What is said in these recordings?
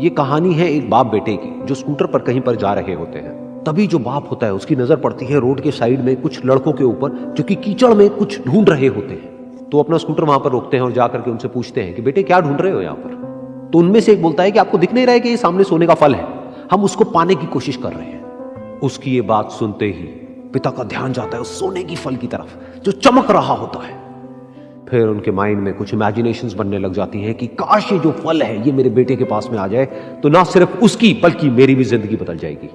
ये कहानी है एक बाप बेटे की जो स्कूटर पर कहीं पर जा रहे होते हैं। तभी जो बाप होता है उसकी नजर पड़ती है रोड के साइड में कुछ लड़कों के ऊपर जो कि कीचड़ में कुछ ढूंढ रहे होते हैं। तो अपना स्कूटर वहां पर रोकते हैं और जाकर के उनसे पूछते हैं कि बेटे क्या ढूंढ रहे हो यहां पर। तो उनमें से एक बोलता है कि आपको दिख नहीं रहा है कि ये सामने सोने का फल है, हम उसको पाने की कोशिश कर रहे हैं। उसकी ये बात सुनते ही पिता का ध्यान जाता है उस सोने की फल की तरफ जो चमक रहा होता है। फिर उनके माइंड में कुछ इमेजिनेशंस बनने लग जाती हैं कि काश ये जो फल है ये मेरे बेटे के पास में आ जाए तो ना सिर्फ उसकी बल्कि मेरी भी जिंदगी बदल जाएगी।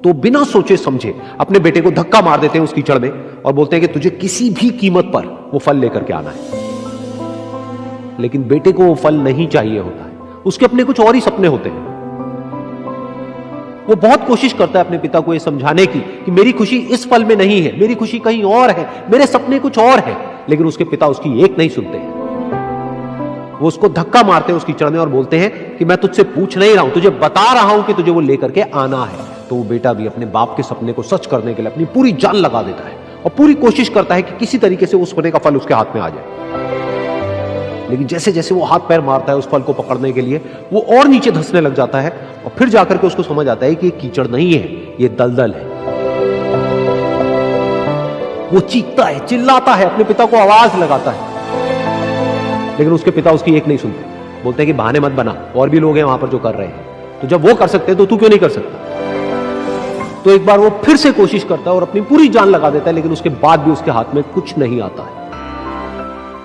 तो बिना सोचे समझे अपने बेटे को धक्का मार देते हैं उस कीचड़ में और बोलते हैं कि तुझे किसी भी कीमत पर वो फल लेकर के आना है। लेकिन बेटे को वो फल नहीं चाहिए होता है, उसके अपने कुछ और ही सपने होते हैं। वो बहुत कोशिश करता है अपने पिता को ये समझाने की कि मेरी खुशी इस फल में नहीं है, मेरी खुशी कहीं और है, मेरे सपने कुछ और है। लेकिन उसके पिता उसकी एक नहीं सुनते हैं। वो उसको धक्का मारते हैं उस कीचड़ में और बोलते हैं कि मैं तुझसे पूछ नहीं रहा हूं, तुझे बता रहा हूं कि तुझे वो लेकर के आना है। तो वो बेटा भी अपने बाप के सपने को सच करने के लिए अपनी पूरी जान लगा देता है और पूरी कोशिश करता है कि किसी तरीके से उस सोने का फल उसके हाथ में आ जाए। लेकिन जैसे जैसे वो हाथ पैर मारता है उस फल को पकड़ने के लिए, वो और नीचे धंसने लग जाता है और फिर जाकर के उसको समझ आता है कि ये कीचड़ नहीं है, ये दलदल है। वो चीखता है, चिल्लाता है, अपने पिता को आवाज लगाता है, लेकिन उसके पिता उसकी एक नहीं सुनते। बोलते हैं कि बहाने मत बना, और भी लोग हैं वहां पर जो कर रहे हैं, तो जब वो कर सकते हैं तो तू क्यों नहीं कर सकता। तो एक बार वो फिर से कोशिश करता है और अपनी पूरी जान लगा देता है, लेकिन उसके बाद भी उसके हाथ में कुछ नहीं आता है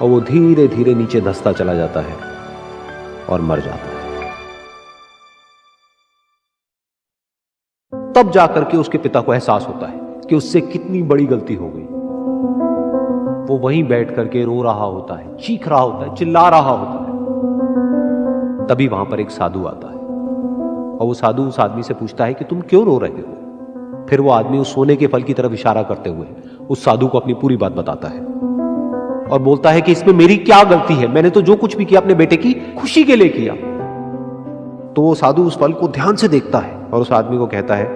और वो धीरे धीरे नीचे धंसता चला जाता है और मर जाता है। तब जाकर के उसके पिता को एहसास होता है कि उससे कितनी बड़ी गलती हो गई। वो वहीं बैठ करके रो रहा होता है, चीख रहा होता है, चिल्ला रहा होता है। तभी वहां पर एक साधु आता है और वो साधु उस आदमी से पूछता है कि तुम क्यों रो रहे हो। फिर वो आदमी उस सोने के फल की तरफ इशारा करते हुए उस साधु को अपनी पूरी बात बताता है और बोलता है कि इसमें मेरी क्या गलती है, मैंने तो जो कुछ भी किया अपने बेटे की खुशी के लिए किया। तो वो साधु उस फल को ध्यान से देखता है और उस आदमी को कहता है,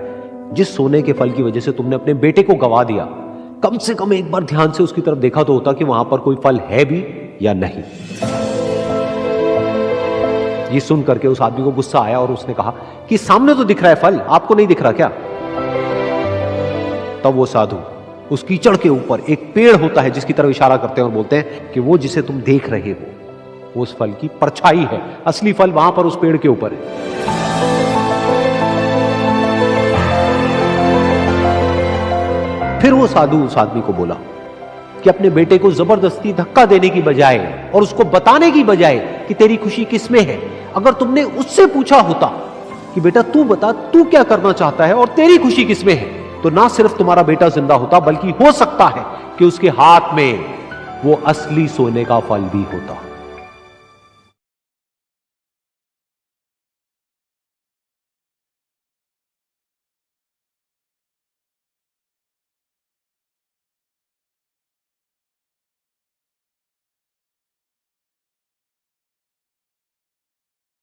जिस सोने के फल की वजह से तुमने अपने बेटे को गवा दिया, कम से कम एक बार ध्यान से उसकी तरफ देखा तो होता कि वहां पर कोई फल है भी या नहीं। ये सुन करके उस आदमी को गुस्सा आया और उसने कहा कि सामने तो दिख रहा है फल, आपको नहीं दिख रहा क्या। तब वो साधु उस कीचड़ के ऊपर एक पेड़ होता है जिसकी तरफ इशारा करते हैं और बोलते हैं कि वो जिसे तुम देख रहे हो वो उस फल की परछाई है, असली फल वहां पर उस पेड़ के ऊपर है। फिर वो साधु उस आदमी को बोला कि अपने बेटे को जबरदस्ती धक्का देने की बजाय और उसको बताने की बजाय कि तेरी खुशी किसमें है, अगर तुमने उससे पूछा होता कि बेटा तू बता तू क्या करना चाहता है और तेरी खुशी किसमें है, तो ना सिर्फ तुम्हारा बेटा जिंदा होता बल्कि हो सकता है कि उसके हाथ में वो असली सोने का फल भी होता।